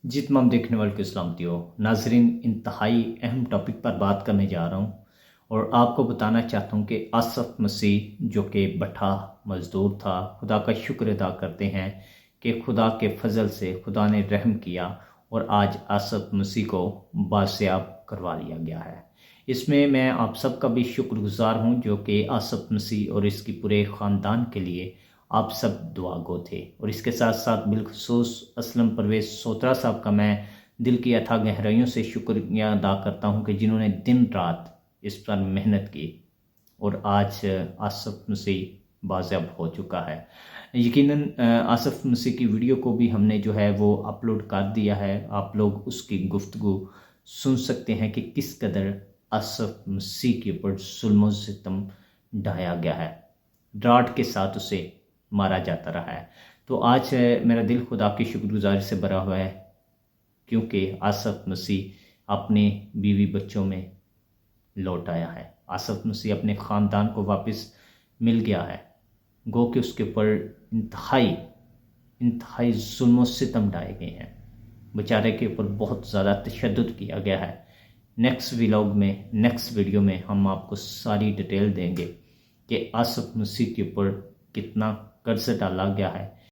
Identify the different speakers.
Speaker 1: जी तमाम देखने वालों को सलामती हो। नाजरीन, इंतहाई अहम टॉपिक पर बात करने जा रहा हूँ और आपको बताना चाहता हूँ कि आसफ मसीह जो कि भट्ठा मज़दूर था, खुदा का शुक्र अदा करते हैं कि खुदा के फजल से खुदा ने रहम किया और आज आसफ मसीह को बासियाब करवा लिया गया है। इसमें मैं आप सबका भी शुक्रगुजार हूँ जो कि आसफ मसीह और इसकी पूरे ख़ानदान के लिए आप सब दुआ गो थे। और इसके साथ साथ बिलखसूस असलम परवेज़ सोत्रा साहब का मैं दिल की अथाह गहराइयों से शुक्रिया अदा करता हूँ कि जिन्होंने दिन रात इस पर मेहनत की और आज आसफ मसीह बाज़ियाब हो चुका है। यकीनन आसफ मसीह की वीडियो को भी हमने जो है वो अपलोड कर दिया है। आप लोग उसकी गुफ्तगू सुन सकते हैं कि किस कदर आसफ मसीह के ऊपर जुल्म सितम ढाया गया है, डांट के साथ उसे मारा जाता रहा है। तो आज मेरा दिल खुदा की शुक्रगुजारी से भरा हुआ है क्योंकि आसफ मसीह अपने बीवी बच्चों में लौट आया है। आसफ मसीह अपने ख़ानदान को वापस मिल गया है। गो कि उसके ऊपर इंतहाई जुल्म सितम ढाए गए हैं, बेचारे के ऊपर बहुत ज़्यादा तशद्दुद किया गया है। नेक्स्ट वीडियो में हम आपको सारी डिटेल देंगे कि आसफ मसीह के ऊपर कितना कर्ज डाला गया है